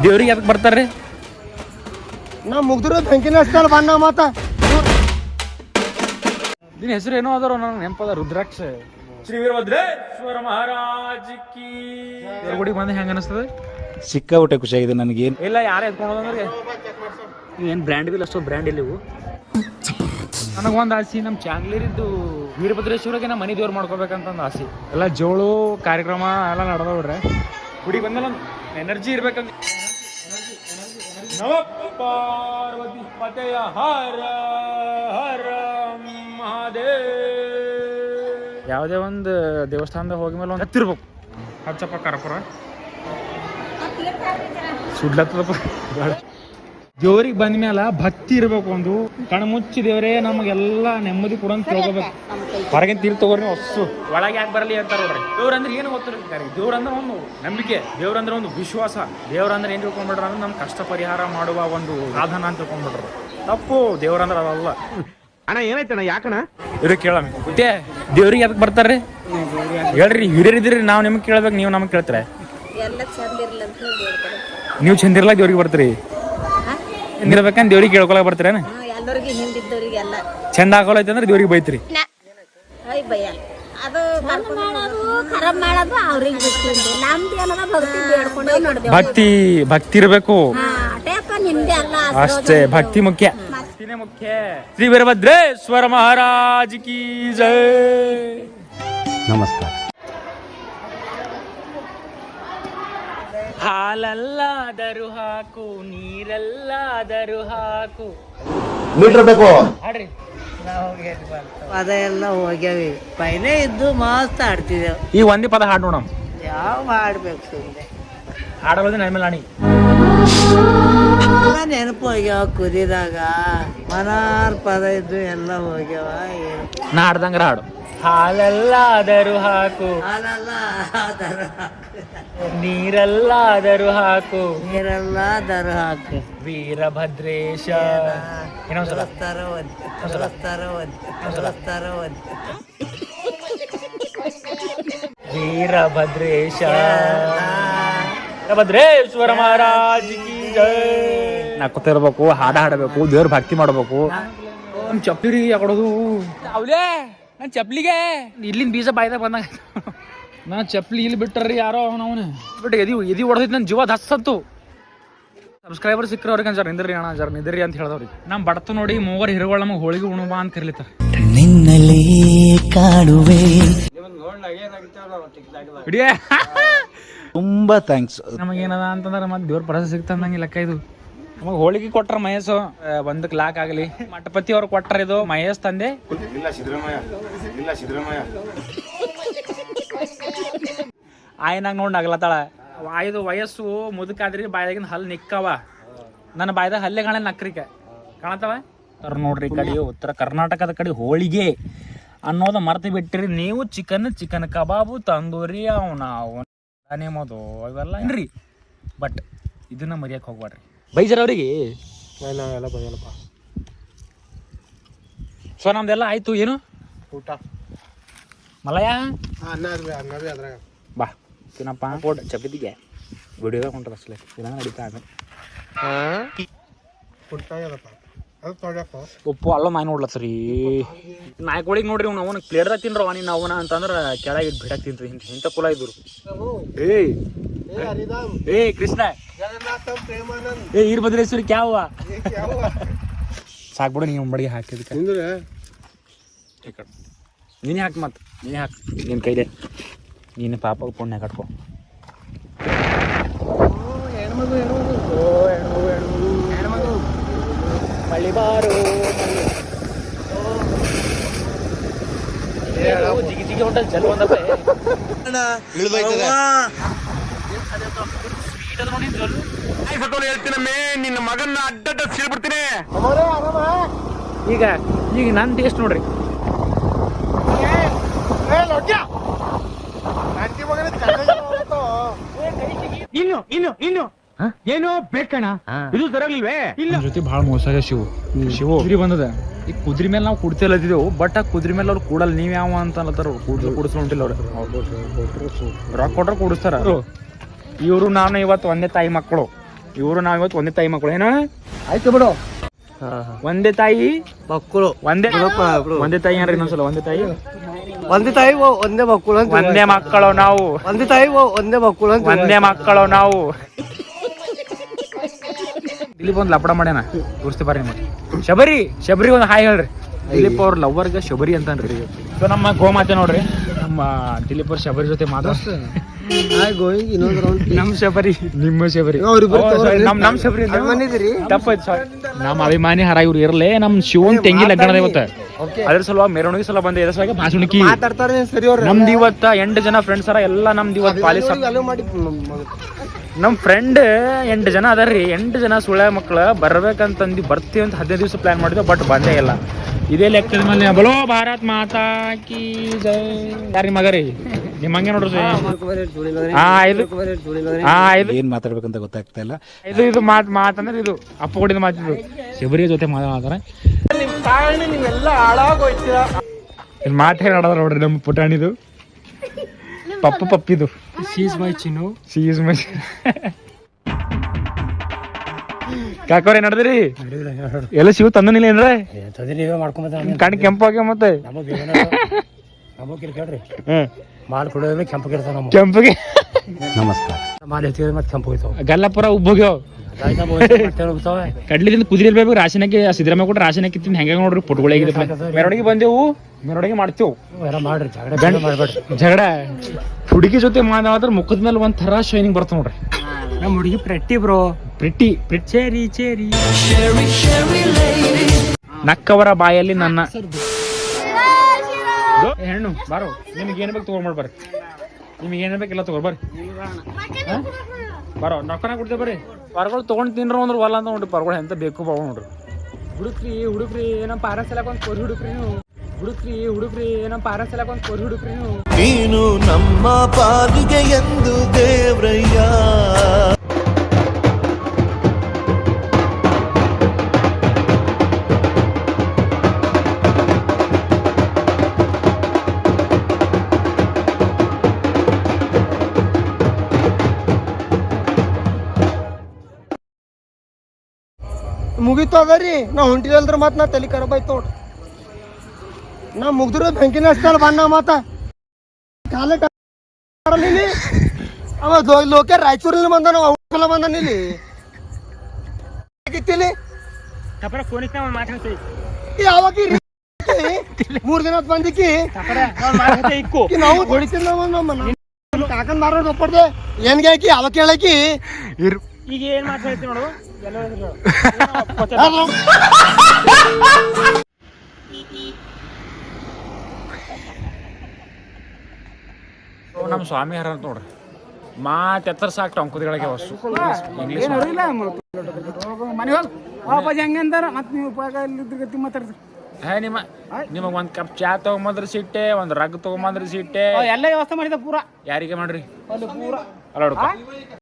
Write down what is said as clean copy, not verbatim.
ದೇವ್ರಿಗೆ ಅದಕ್ಕೆ ಬರ್ತಾರ್ರಿ ನಾ ಮುಗ್ದ್ರ ಬೆಂಕಿನ ಹಚ್ತಾರ ಬಣ್ಣ ಮಾತ ನಿನ್ನ ಹೆಸರು ಏನೋ ಅದಾರ ನನಗೆ ನೆನಪದ ರುದ್ರಾಕ್ಷ ಶ್ರೀ ವೀರಭದ್ರೇಶ್ವರ ಮಹಾರಾಜ್ ಕಿ ಗುಡಿಗೆ ಬಂದು ಹೆಂಗ ಅನಿಸ್ತದೆ ಸಿಕ್ಕಾಬಿಟ್ಟೆ ಖುಷಿಯಾಗಿದೆ ನನಗೆ. ಇಲ್ಲ ಯಾರು ಎತ್ಕೊಂಡೋದಂದ್ರೆ ಏನು ಬ್ರ್ಯಾಂಡ್ ಬಿಲ್ ಅಷ್ಟೊಂದು ಬ್ರ್ಯಾಂಡ್ ಇಲ್ಲ ಇವು. ನನಗೊಂದು ಆಸೆ ನಮ್ಮ ಚಾಂಗ್ಲೀರಿದ್ದು ವೀರಭದ್ರೇಶ್ವರಿಗೆ ನಮ್ಮ ಮನೆ ದೇವ್ರು ಮಾಡ್ಕೋಬೇಕಂತ ಒಂದು ಆಸೆ. ಎಲ್ಲ ಜೋಳು ಕಾರ್ಯಕ್ರಮ ಎಲ್ಲ ನಡೆದವ್ರೆ ಗುಡಿಗೆ ಬಂದಲ್ಲ ಒಂದು ಎನರ್ಜಿ ಇರ್ಬೇಕಂತ. ನವ ಪಾರ್ವತಿ ಪತೆಯ ಹರ ಹರ ಮಹಾದೇವ್. ಯಾವುದೇ ಒಂದು ದೇವಸ್ಥಾನದಾಗ ಹೋಗಿ ಮೇಲೆ ಒಂದು ಹತ್ತಿರ್ಬೇಕು ಹಚ್ಚಪ್ಪ ಕರ್ಪುರ ಸುಡ್ಲತ್ತದಪ್ಪ. ದೇವ್ರಿಗೆ ಬಂದ ಮೇಲೆ ಭಕ್ತಿ ಇರ್ಬೇಕು. ಒಂದು ಕಣ್ಮುಚ್ಚಿ ದೇವರೇ ನಮಗೆಲ್ಲ ನೆಮ್ಮದಿ ಕೊಡಂತ ಕೇಳ್ಕೋಬೇಕು. ಹೊರಗಿನ ತೀರ್ಥ ತಗೋರಿ ಹೊಸ್ಸು ಒಳಗೆ ಯಾಕೆ ಬರಲಿ ಅಂತಾರ ನೋಡ್ರಿ. ದೇವ್ರಂದ್ರೆ ಏನು ಗೊತ್ತಿರ್ತಾರೆ. ದೇವ್ರಂದ್ರೆ ಒಂದು ನಂಬಿಕೆ, ದೇವ್ರಂದ್ರೆ ಒಂದು ವಿಶ್ವಾಸ. ದೇವ್ರಂದ್ರೆ ಏನ್ ತಿಳ್ಕೊಂಡ್ಬಿಟ್ರ ಅಂದ್ರೆ ನಮ್ ಕಷ್ಟ ಪರಿಹಾರ ಮಾಡುವ ಒಂದು ಸಾಧನ ಅಂತ ತಿಳ್ಕೊಂಡ್ಬಿಟ್ರು. ತಪ್ಪು. ದೇವ್ರಂದ್ರೆ ಅದಲ್ಲ. ಅಣ್ಣ ಏನಾಯ್ತಣ್ಣ ಯಾಕಣ್ಣ ಇವ್ರಿಗೆ ಕೇಳಮ್ಮ ಮತ್ತೆ ದೇವ್ರಿಗೆ ಅದಕ್ಕೆ ಬರ್ತಾರ್ರಿ ಹೇಳ್ರಿ. ಹಿರಿಯರಿದ್ರಿ ನಾವು ನಿಮ್ಗೆ ಕೇಳ್ಬೇಕು, ನೀವು ನಮ್ಗೆ ಕೇಳ್ತಾರೆ. ನೀವು ಚಂದಿರ್ಲಾಕ ದೇವ್ರಿಗೆ ಬರ್ತೀರಿ. ಚಂದಿರ್ಬೇಕಂತ ದೇವ್ರಿಗೆ ಕೇಳ್ಕೊಳಕ್ ಬರ್ತೀರೇನ? ಚಂದ ಹಾಕೋಲೈತೆ ಅಂದ್ರೆ ದೇವ್ರಿಗೆ ಬೈತ್ರಿ. ಭಕ್ತಿ ಭಕ್ತಿ ಇರ್ಬೇಕು ಅಷ್ಟೇ. ಭಕ್ತಿ ಮುಖ್ಯ. ಮುಖ್ಯ. ಶ್ರೀ ವೀರಭದ್ರೇಶ್ವರ ಮಹಾರಾಜ್ ಕಿ ಜೈ. ನಮಸ್ಕಾರ. ಹಾಲಲ್ಲಾದರೂ ಹಾಕು, ನೀರಲ್ಲಾದರೂ ಹಾಕು. ಮೀಟರ್ ಬೇಕು ಹಾಡ್ರಿ. ಪದ ಎಲ್ಲ ಹೋಗ್ಯಾವಿ. ಪೈಲೆ ಇದ್ದು ಮಸ್ತ್ ಆಡ್ತಿದ್ದೇವೆ. ಈ ಒಂದೇ ಪದ ಹಾಡು ನೋಡಮ್. ಯಾವ ಮಾಡ್ಬೇಕು ಸುಮ್ಮನೆ ಹಾಡೋದು ನನ್ನ ಮೇಲೆ ಆಣಿ. ನೆನಪು ಹೋಗ್ಯಾವ ಕುದಿದಾಗ. ಮನಾರ್ ಪದ ಇದ್ದು ಎಲ್ಲ ಹೋಗ್ಯಾವ. ನಾ ಹಾಡ್ದಂಗ್ರ ಹಾಡು. ಹಾಲಲ್ಲಾದರೂ ಹಾಕು, ನೀರಲ್ಲಾದರೂ ಹಾಕು, ನೀರೆಲ್ಲಾದರೂ ಹಾಕು. ವೀರಭದ್ರೇಶ. ಇನ್ನೊಂದ್ಸಲ ವೀರಭದ್ರೇಶ. ವೀರಭದ್ರೇಶ್ವರ ಮಹಾರಾಜ್ ಕಿ ಜೈ. ನಕ್ಕುತ್ತಾ ಇರ್ಬೇಕು, ಹಾಡ ಹಾಡಬೇಕು, ದೇವ್ರ ಭಕ್ತಿ ಮಾಡ್ಬೇಕು. ನಮ್ ಚಪ್ಲಿ ಯಾಕೊಡೋದು ಅವಲೇ ನನ್ನ ಚಪ್ಲಿಗೆ ಇಲ್ಲಿಂದ ಬೀಜ ಬಾಯ್ದಾಗ ಬಂದಾಗ ನಾನು ಚಪ್ಲಿ ಇಲ್ಲಿ ಬಿಟ್ಟರ್ರಿ ಯಾರೋ ಅವನವನು ಬಿಟ್ಟು ಎದಿ ಹೊಡೆದೈತಿ. ನನ್ನ ಜೀವ ಹಸತ್ತು. ಸಬ್ಸ್ಕ್ರೈಬರ್ ಸಿಕ್ಕರೆ ಅವ್ರಿಗೆ ಜರ ನಿಂದ್ರಿ ಅಣ್ಣ, ಜರ ನಿಂದ್ರಿ ಅಂತ ಹೇಳ್ದವ್ರಿಗೆ. ನಮ್ಮ ಬಡತ ನೋಡಿ ಮೂವರು ಹಿರುಗಳು ನಮಗೆ ಹೋಳಿಗೆ ಉಣುವ ಅಂತ ಕರಿಲಿತ್ತಾರ. ನಿನ್ನಲೇ ಕಾಣುವೆ. ತುಂಬಾ ಥ್ಯಾಂಕ್ಸ್. ನಮಗೇನದ ಅಂತಂದ್ರೆ ಮತ್ತೆ ದೇವ್ರ ಪ್ರಸಾದ ಸಿಗ್ತಂದಂಗೆ ಲೆಕ್ಕ ಇದು. ನಮಗೆ ಹೋಳಿಗೆ ಕೊಟ್ರ ಮಹೇಶು ಒಂದಕ್ಕೆ ಲಾಕ್ ಆಗಲಿ. ಮಠಪತಿ ಅವ್ರು ಕೊಟ್ರ ಇದು ಮಹೇಶ್ ತಂದೆ. ಆಯ್ನಾಗ ನೋಡಿ ನಗ್ಲತ್ತಾಳ. ಇದು ವಯಸ್ಸು ಮುದುಕಾದ್ರಿ ಬಾಯ್ದಾಗಿನ ಹಲ್ಲು ನಿಕ್ಕವ. ನನ್ನ ಬಾಯ್ದಾಗ ಹಲ್ಲೆ ಕಾಣ ನಕ್ರಿಕೆ ಕಾಣತ್ತವ. ನೋಡ್ರಿ ಈ ಕಡೆ ಉತ್ತರ ಕರ್ನಾಟಕದ ಕಡೆ ಹೋಳಿಗೆ ಅನ್ನೋದು ಮರ್ತು ಬಿಟ್ಟಿರಿ ನೀವು. ಚಿಕನ್ ಕಬಾಬು ತಂದೂರಿ ಅವನದು ಇವೆಲ್ಲ ಏನ್ರಿ. ಬಟ್ ಇದನ್ನ ಮರ್ಯಾಕೆ ಹೋಗ್ಬೇಡ್ರಿ. ಬೈಜರ್ ಅವ್ರಿಗೆ ಎಲ್ಲ ಬೈಯಲ್ಲಪ್ಪ. ಸೊ ನಮ್ದೆಲ್ಲ ಆಯ್ತು. ಏನು ಊಟ ಮಲಯ ಅದ್ರಾಗ ಬಾ ತಿನ್ನಪ್ಪ. ಫೋಡ್ ಚಪ್ಪಿದ್ದಿಗೆ ವಿಡಿಯೋ ಹೊಂಟದ ಅಷ್ಟೇ ಇಲ್ಲ ನಡೀತಾ. ಉಪ್ಪು ಅಲ್ಲ ಮಾಯಿ ನೋಡ್ಲತ್ತರಿ. ನಾಯ್ಕೋಳಿಗೆ ನೋಡ್ರಿ ಅವ್ನು ಅವನಿಗೆ ಪ್ಲೇಟ್ದಾಗ ತಿನ್ರವ ನೀನು ಅವನ ಅಂತಂದ್ರೆ ಕೆಳಗೆ ಬಿಡಕ್ಕೆ ತಿನ್ರಿ. ಇಂಥ ಕುಲ ಇದ್ರು. ಏ ಕೃಷ್ಣ ಏ ವೀರಭದ್ರೇಶ್ವರಿ ಕ್ಯಾವ ಸಾಕ್ಬಿಡು. ನೀವು ಬಡಿಗೆ ಹಾಕಿದಕ್ಕೆ ನೀನೇ ಹಾಕಿ. ಮತ್ತೆ ನೀನೇ ಹಾಕಿ ನಿನ್ನ ಕೈಲೆ. ನೀನು ಪಾಪ ಪುಣ್ಯ ಕಟ್ಕೊ. ಮಳಿ ಬಾರು ಜಿಗಿ ಜಿಗಿ ಹೊಂಟ ಜಲ್ ಒಂದಪ್ಪ. ಹೇಳ್ತೀನಮ್ಮೆ ನಿನ್ನ ಮಗನ್ನ ಅಡ್ಡ ಸೀಳ್ಬಿಡ್ತೀನಿ. ಈಗ ನನ್ನ ಟೇಸ್ಟ್ ನೋಡ್ರಿ. ಇನ್ನು ಏನೋ ಬೇಕಣ್ಣ. ಇದು ತರಲಿಲ್ವೇ? ಇಲ್ಲ ಜೊತೆ ಬಹಳ ಮೋಸ ಶಿವು. ಕುದುರೆ ಬಂದದ. ಈ ಕುದುರೆ ಮೇಲೆ ನಾವು ಕುಡ್ತಿಲ್ಲದಿದ್ದೆವು. ಬಟ್ ಆ ಕುದುರೆ ಮೇಲೆ ಅವ್ರು ಕೂಡಲ್ಲ. ನೀವ್ ಯಾವ ಅಂತ ಅಲ್ಲತ್ತಾರ. ಕುಡಿಸ್ಕೊಂಡಿಲ್ಲ ಅವ್ರು. ರೊಕ್ಕ ಕೊಟ್ರೆ ಕೂಡಿಸ್ತಾರ. ಇವರು ನಾನು ಇವತ್ತು ಒಂದೇ ತಾಯಿ ಮಕ್ಕಳು. ಏನ ಆಯ್ತು ಬಿಡು. ಒಂದೇ ತಾಯಿ ಮಕ್ಕಳು ಒಂದೇ ತಾಯಿ ಏನ್ರಿ ಇನ್ನೊಂದ್ಸಲ ಒಂದೇ ತಾಯಿ ಒಂದೇ ತಾಯಿ ಒಂದೇ ಮಕ್ಕಳು ಅಂತ. ಒಂದೇ ಮಕ್ಕಳು ನಾವು. ಒಂದೇ ತಾಯಿ ಒಂದೇ ಮಕ್ಕಳು ಅಂತ. ಒಂದೇ ಮಕ್ಕಳು ನಾವು. ದಿಲೀಪ್ ಒಂದು ಲಪಡ ಮಾಡ್ಯಾನ ತೋರಿಸ್ತಿ ಬರ್ರಿ ನಿಮಗೆ. ಶಬರಿ ಒಂದು ಹಾಯ್ ಹೇಳ್ರಿ. ದಿಲೀಪ್ ಅವ್ರ ಲವ್ವರ್ಗೆ ಶಬರಿ ಅಂತನ್ರಿ. ಸೊ ನಮ್ಮ ಗೋಮಾತೆ ನೋಡ್ರಿ, ನಮ್ಮ ದಿಲೀಪ್ ಅವ್ರ ಶಬರಿ ಜೊತೆ ಮಾತಾಡ್ತ ನಮ್ ಶಬರಿ ನಿಮ್ಮ ಶಬರಿ ನಮ್ ಶಬರಿ ತಪ್ಪಾಯ್ತು ಸಾರಿ. ನಮ್ಮ ಅಭಿಮಾನಿ ಹರ ಇವ್ರು ಇರ್ಲಿ. ನಮ್ ಶಿವನ್ ತೆಂಗಿ ಲಗ್ನದ ಇವತ್ತ, ಅದ್ರ ಸಲುವಾಗಿ ಮೆರವಣಿಗೆ ಸಲ ಬಂದ. ಇದ್ರ ಸಲುವಾಗಿ ಭಾಷಣಿಕಿ ನಮ್ದು ಇವತ್ತ 8 ಜನ ಫ್ರೆಂಡ್ಸ್ ಅರ ಎಲ್ಲ ನಮ್ದು ಇವತ್ತು ಪಾಲಿಸ್. ನಮ್ ಫ್ರೆಂಡ್ 8 ಜನ ಅದಾರ್ರಿ. 8 ಜನ ಸುಳ್ಳ ಮಕ್ಳು ಬರ್ಬೇಕಂತಂದು ಬರ್ತೀವಿ ಅಂತ 15 ದಿವಸ ಪ್ಲಾನ್ ಮಾಡಿದ್ವಿ, ಬಟ್ ಬಂದೇ ಇಲ್ಲ. ಇದೇ ಲೆಕ್ಕದ ಮೇಲೆ ಬಲೋ ಭಾರತ್ ಮಾತಾ ಕಿ ಜೈ. ಯಾರ ನಿಮ್ಮ ಮಗ ರೀ? ನಿಮ್ಮ ಹಂಗೆ ನೋಡ್ರಿ. ಏನ್ ಮಾತಾಡ್ಬೇಕಂತ ಗೊತ್ತಾಗ್ತಾ ಇಲ್ಲ. ಇದು ಮಾತಂದ್ರೆ ಇದು ಅಪ್ಪ ಕೊಡಿದ ಮಾತಿದ್ದು. ಶಬರಿಯ ಜೊತೆ ಮಾತಾಡ್ತಾರೆ. ಇಲ್ಲಿ ಮಾತು ಹೇಳಿ ಆಡೋದ್ರ ನೋಡ್ರಿ ನಮ್ಮ ಪುಟಾಣಿದು ಪಪ್ಪಿದು. ಶೀಸ್ ಮೈ ಕಾಕೋರ್ ಏನ್ ನಡ್ದ್ರಿ? ಎಲ್ಲ ಶಿವ ತಂದನಿಲ್ಲ ಏನ್ರ ಕಣ್ ಕೆಂಪಾಗ ಮತ್ತೆ ಕೆಂಪಗೆ ಗಲ್ಲಪುರ ಉಬ್ಬೋಗ್ಯಾವ. ಕಡ್ಲಿದಿಂದ ಕುದಿರ್ಬೇಕು. ರಾಶಿನಕ್ಕೆ ಸಿದ್ದರಾಮಯ್ಯ ಕೊಟ್ಟ ರಾಶಿನಕ್ಕೆ ತಿಂದು ಹೆಂಗ ನೋಡ್ರಿ ಪುಟ್ಗಳಿಗೆ. ಮೆರವಣಿಗೆ ಬಂದೆವು, ಮೆರವಣಿಗೆ ಮಾಡ್ತೇವು. ಜಗಳ ಹುಡುಗಿ ಜೊತೆ ಮಾತಾಡಿದ್ರ ಮುಖದ ಮೇಲೆ ಒಂಥರ ಶೈನಿಂಗ್ ಬರ್ತಾವ ನೋಡ್ರಿ. ನಮ್ಮ ಹುಡುಗಿ ಪ್ರೆಟ್ಟಿ ಬ್ರೋ, ಪ್ರೆಟ್ಟಿ ಚೇರಿ ನಕ್ಕವರ ಬಾಯಲ್ಲಿ ನನ್ನ ಹೆಣ್ಣು. ಬಾರೋ, ನಿಮ್ಗೆ ಏನ್ ಬೇಕು ತಗೊಂಡ್ ಬರ್ರಿ. ನಿಮ್ಗೆ ಏನ್ ಬೇಕೆಲ್ಲ ತಗೋರ್ ಬರ್ರಿ. ಬರೋ ನೊಕ್ಕನ ಕೊಡ್ತೇವೆ ಬರ್ರಿ. ಪರ್ಗಳು ತೊಗೊಂಡು ತಿನ್ರು ಅಂದ್ರೆ ಹೊಲ ಅಂತ ನೋಡ್ರಿ. ಪರ್ಗಳು ಎಂತ ಬೇಕು ಬಾವ ನೋಡ್ರಿ. ಹುಡುಕ್ರಿ ಏನೋ ಪಾರಸ್ ಎಲ್ಲ ಒಂದು ಕೋರಿ ಹುಡುಕ್ರಿ ನೀವು. ಹುಡುಕ್ರಿ ಏನೋ ಪಾರಸ್ ಎಲ್ಲ ಒಂದು ಕೋರಿ ಹುಡುಕ್ರಿ ನೀವು. ನೀನು ನಮ್ಮ ಪಾಲಿಗೆ ಎಂದು ದೇವ್ರಯ್ಯ. ಮುಗಿತು ಅದರಿ. ನಾ ಹೊಂಟಿದಲ್ದ್ರ ಮತ್ ನಾ ತಲೆ ಖರಾಬ್ ಆಯ್ತು ನೋಡ್ರಿ. ನಾ ಮುಗ್ದ್ರ ಬೆಂಕಿನ ಹಚ್ತಲ್ಲ ಬಣ್ಣ ಮಾತ ಕಾಲ ಇಲ್ಲಿ ಅವ ಲೋಕೆ ರಾಯಚೂರಲ್ಲಿ ಬಂದಾನ, ಬಂದಾನ ಇಲ್ಲಿ ಯಾವಾಗ 3 ದಿನ ಬಂದಿಕ್ಕಿ ನಾವು ಹೊಡಿತಿಲ್ಲ. ಕಾಕನ್ ಮಾರೋದು ಒಪ್ಪಡ್ದೆ ಏನ್ಗೆ ಹಾಕಿ ಅವ ಕೇಳಕಿ ಈಗ ಏನ್ ಮಾತಾಡ್ತಿ ನೋಡು. ನಮ್ಮ ಸ್ವಾಮಿ ಹರ ಅಂತ ನೋಡ್ರಿ. ಮಾತ್ ಎತ್ತರ ಸಾಕು ಟಂಕುದಿಗಳಿಗೆ ವಸ್ತು ಇಂಗ್ಲೀಷ್ ನಿಮಗ್ ಒಂದ್ ಕಪ್ ಚಾ ತಗೊಂಬಂದ್ರ ಸಿಟ್ಟೆ, ಒಂದ್ ರಗ್ ತಗೊಂಬಂದ್ರ ಸಿಟ್ಟೆ. ಎಲ್ಲ ವ್ಯವಸ್ಥೆ ಮಾಡಿದ ಪೂರಾ ಯಾರಿಗೆ ಮಾಡ್ರಿ ಅಲ್ಲ